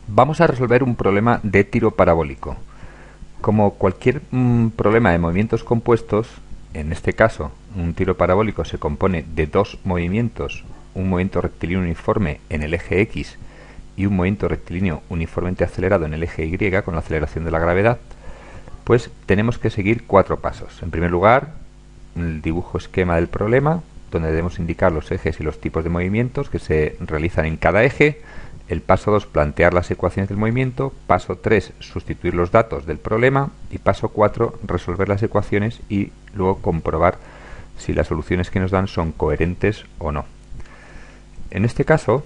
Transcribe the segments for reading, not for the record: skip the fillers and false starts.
Vamos a resolver un problema de tiro parabólico. Como cualquier problema de movimientos compuestos, en este caso un tiro parabólico se compone de dos movimientos, un movimiento rectilíneo uniforme en el eje X y un movimiento rectilíneo uniformemente acelerado en el eje Y con la aceleración de la gravedad, pues tenemos que seguir cuatro pasos. En primer lugar, el dibujo esquema del problema, donde debemos indicar los ejes y los tipos de movimientos que se realizan en cada eje. El paso 2, plantear las ecuaciones del movimiento. Paso 3, sustituir los datos del problema. Y paso 4, resolver las ecuaciones y luego comprobar si las soluciones que nos dan son coherentes o no. En este caso,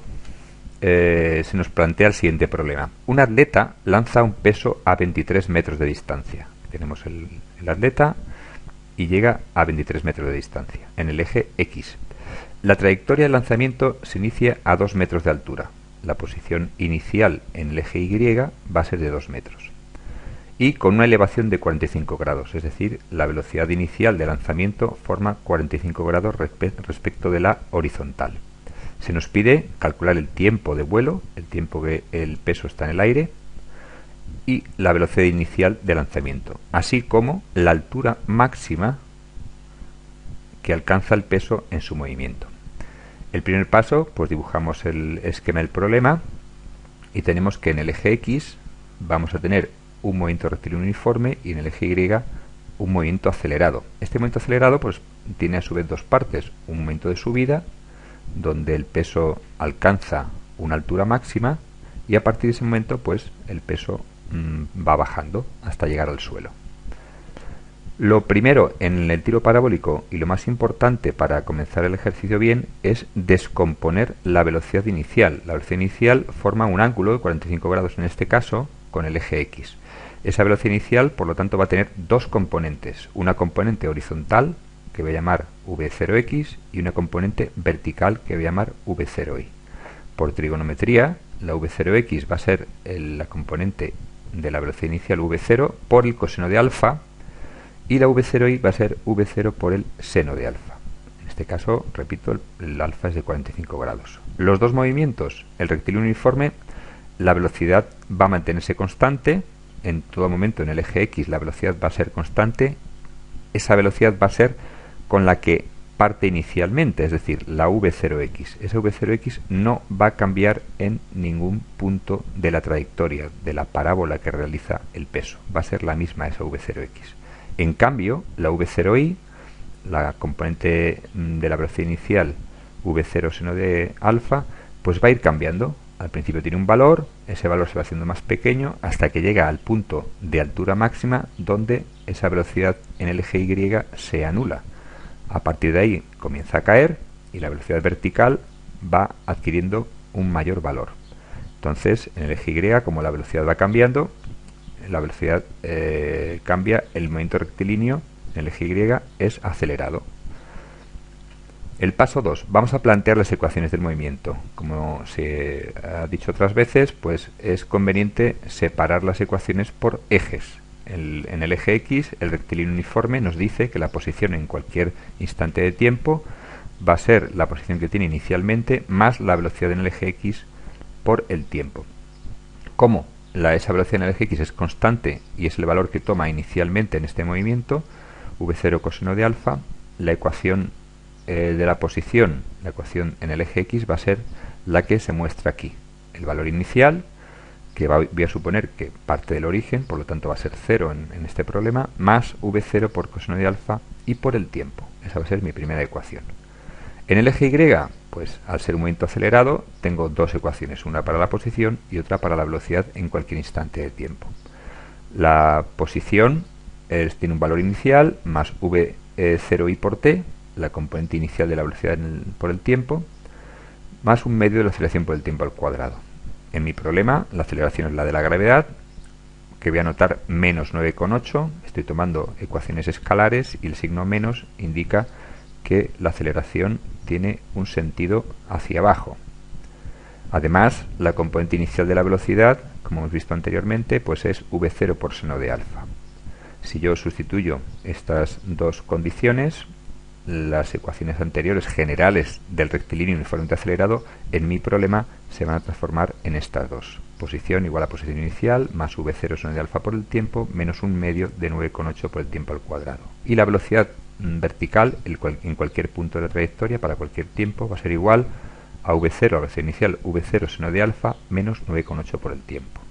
se nos plantea el siguiente problema. Un atleta lanza un peso a 23 metros de distancia. Tenemos el atleta y llega a 23 metros de distancia en el eje X. La trayectoria del lanzamiento se inicia a 2 metros de altura. La posición inicial en el eje Y va a ser de 2 metros y con una elevación de 45 grados, es decir, la velocidad inicial de lanzamiento forma 45 grados respecto de la horizontal. Se nos pide calcular el tiempo de vuelo, el tiempo que el peso está en el aire, y la velocidad inicial de lanzamiento, así como la altura máxima que alcanza el peso en su movimiento. El primer paso, pues dibujamos el esquema del problema y tenemos que en el eje X vamos a tener un movimiento rectilíneo uniforme y en el eje Y un movimiento acelerado. Este movimiento acelerado pues tiene a su vez dos partes, un momento de subida donde el peso alcanza una altura máxima y a partir de ese momento pues el peso va bajando hasta llegar al suelo. Lo primero en el tiro parabólico y lo más importante para comenzar el ejercicio bien es descomponer la velocidad inicial. La velocidad inicial forma un ángulo de 45 grados en este caso con el eje X. Esa velocidad inicial por lo tanto va a tener dos componentes, una componente horizontal que voy a llamar v0x y una componente vertical que voy a llamar v0y. Por trigonometría la v0x va a ser la componente de la velocidad inicial v0 por el coseno de alfa y la v0y va a ser v0 por el seno de alfa. En este caso, repito, el alfa es de 45 grados. Los dos movimientos, el rectilíneo uniforme, la velocidad va a mantenerse constante. En todo momento en el eje X la velocidad va a ser constante. Esa velocidad va a ser con la que parte inicialmente, es decir, la v0x. Esa v0x no va a cambiar en ningún punto de la trayectoria de la parábola que realiza el peso. Va a ser la misma esa v0x. En cambio, la v0y, la componente de la velocidad inicial v0 seno de alfa, pues va a ir cambiando. Al principio tiene un valor, ese valor se va haciendo más pequeño hasta que llega al punto de altura máxima donde esa velocidad en el eje Y se anula. A partir de ahí comienza a caer y la velocidad vertical va adquiriendo un mayor valor. Entonces, en el eje Y, como la velocidad va cambiando, la velocidad cambia, el movimiento rectilíneo en el eje Y es acelerado. El paso 2, vamos a plantear las ecuaciones del movimiento. Como se ha dicho otras veces, pues es conveniente separar las ecuaciones por ejes. En el eje X, el rectilíneo uniforme nos dice que la posición en cualquier instante de tiempo va a ser la posición que tiene inicialmente más la velocidad en el eje X por el tiempo. Como esa velocidad en el eje X es constante y es el valor que toma inicialmente en este movimiento, v0 coseno de alfa, la ecuación de la posición, la ecuación en el eje X va a ser la que se muestra aquí. El valor inicial, que voy a suponer que parte del origen, por lo tanto va a ser 0 en este problema, más v0 por coseno de alfa y por el tiempo. Esa va a ser mi primera ecuación. En el eje Y, pues al ser un movimiento acelerado, tengo dos ecuaciones, una para la posición y otra para la velocidad en cualquier instante de tiempo. La posición tiene un valor inicial más v0y por t, la componente inicial de la velocidad por el tiempo, más un medio de la aceleración por el tiempo al cuadrado. En mi problema, la aceleración es la de la gravedad, que voy a anotar menos 9,8. Estoy tomando ecuaciones escalares y el signo menos indica que la aceleración tiene un sentido hacia abajo. Además, la componente inicial de la velocidad, como hemos visto anteriormente, pues es v0 por seno de alfa. Si yo sustituyo estas dos condiciones, las ecuaciones anteriores generales del rectilíneo uniformemente acelerado, en mi problema se van a transformar en estas dos. Posición igual a posición inicial más v0 seno de alfa por el tiempo menos un medio de 9,8 por el tiempo al cuadrado. Y la velocidad vertical en cualquier punto de la trayectoria para cualquier tiempo va a ser igual a v0, a velocidad inicial, v0 seno de alfa menos 9,8 por el tiempo.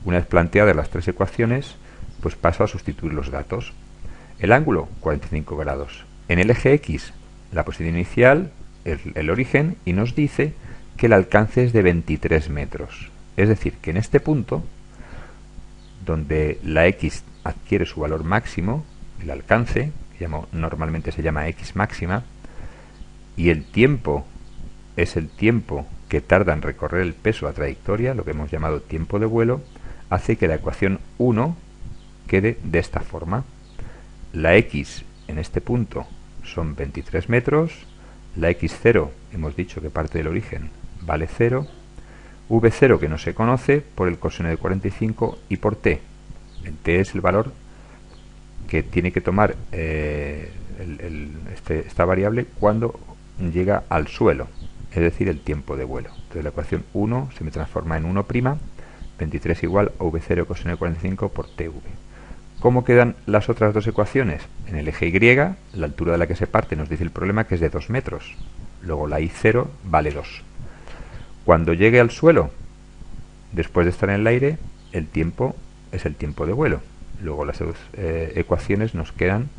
Una vez planteadas las tres ecuaciones, pues paso a sustituir los datos. El ángulo, 45 grados. En el eje X, la posición inicial, el origen, y nos dice que el alcance es de 23 metros. Es decir, que en este punto, donde la X adquiere su valor máximo, el alcance, que normalmente se llama X máxima, y el tiempo es el tiempo que tarda en recorrer el peso a trayectoria, lo que hemos llamado tiempo de vuelo, hace que la ecuación 1 quede de esta forma. La X en este punto son 23 metros, la X0 hemos dicho que parte del origen vale 0, V0 que no se conoce por el coseno de 45 y por T. El T es el valor que tiene que tomar esta variable cuando llega al suelo, es decir, el tiempo de vuelo. Entonces la ecuación 1 se me transforma en 1', 23 igual a V0 coseno de 45 por TV. ¿Cómo quedan las otras dos ecuaciones? En el eje Y, la altura de la que se parte nos dice el problema que es de 2 metros. Luego la I0 vale 2. Cuando llegue al suelo, después de estar en el aire, el tiempo es el tiempo de vuelo. Luego las dos ecuaciones nos quedan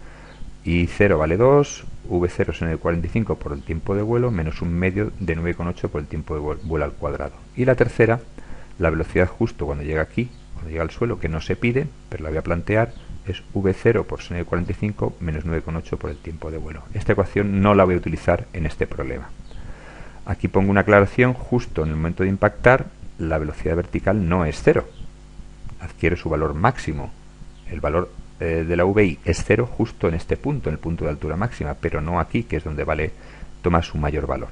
I0 vale 2, V0 seno de 45 por el tiempo de vuelo, menos un medio de 9,8 por el tiempo de vuelo al cuadrado. Y la tercera, la velocidad justo cuando llega aquí, cuando llega al suelo, que no se pide, pero la voy a plantear, es V0 por seno de 45 menos 9,8 por el tiempo de vuelo. Esta ecuación no la voy a utilizar en este problema. Aquí pongo una aclaración: justo en el momento de impactar, la velocidad vertical no es 0. Adquiere su valor máximo. El valor de la VI es 0 justo en este punto, en el punto de altura máxima, pero no aquí, que es donde toma su mayor valor.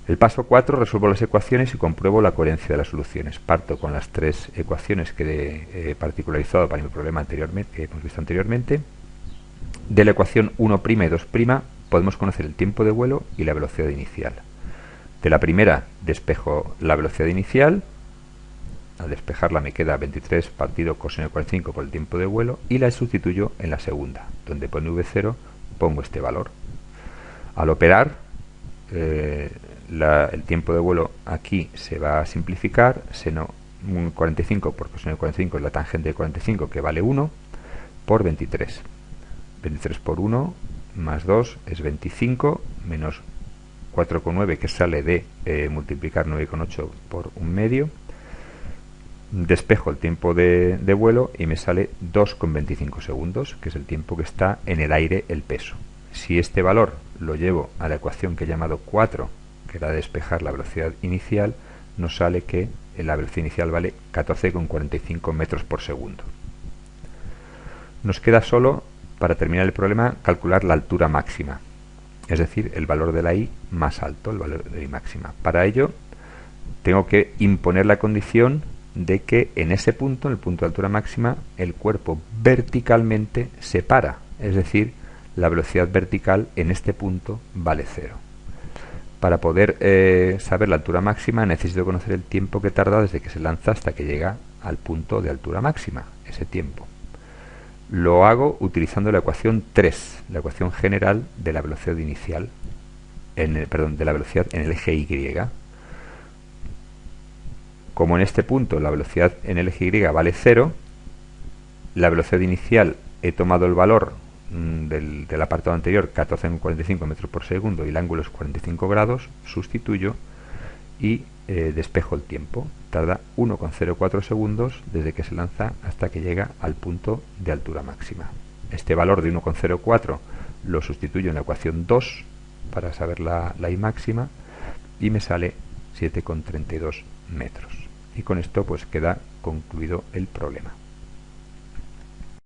El paso 4, resuelvo las ecuaciones y compruebo la coherencia de las soluciones. Parto con las tres ecuaciones que he particularizado para mi problema anteriormente, que hemos visto anteriormente. De la ecuación 1' y 2' podemos conocer el tiempo de vuelo y la velocidad inicial. De la primera despejo la velocidad inicial. Al despejarla me queda 23 partido coseno de 45 por el tiempo de vuelo, y la sustituyo en la segunda, donde pone V0, pongo este valor. Al operar, el tiempo de vuelo aquí se va a simplificar. Seno 45 por coseno de 45 es la tangente de 45, que vale 1, por 23. 23 por 1 más 2 es 25, menos 4,9 que sale de multiplicar 9,8 por un medio. Despejo el tiempo de vuelo y me sale 2,25 segundos, que es el tiempo que está en el aire el peso. Si este valor lo llevo a la ecuación que he llamado 4, que era de despejar la velocidad inicial, nos sale que la velocidad inicial vale 14,45 metros por segundo. Nos queda solo, para terminar el problema, calcular la altura máxima, es decir, el valor de la I más alto, el valor de I máxima. Para ello tengo que imponer la condición de que en ese punto, en el punto de altura máxima, el cuerpo verticalmente se para, es decir, la velocidad vertical en este punto vale 0. Para poder saber la altura máxima necesito conocer el tiempo que tarda desde que se lanza hasta que llega al punto de altura máxima, ese tiempo. Lo hago utilizando la ecuación 3, la ecuación general de la velocidad inicial, de la velocidad en el eje Y. Como en este punto la velocidad en el eje Y vale 0, la velocidad inicial he tomado el valor del apartado anterior, 14,45 metros por segundo, y el ángulo es 45 grados, sustituyo y despejo el tiempo. Tarda 1,04 segundos desde que se lanza hasta que llega al punto de altura máxima. Este valor de 1,04 lo sustituyo en la ecuación 2 para saber la I máxima y me sale 7,32 metros. Y con esto pues queda concluido el problema.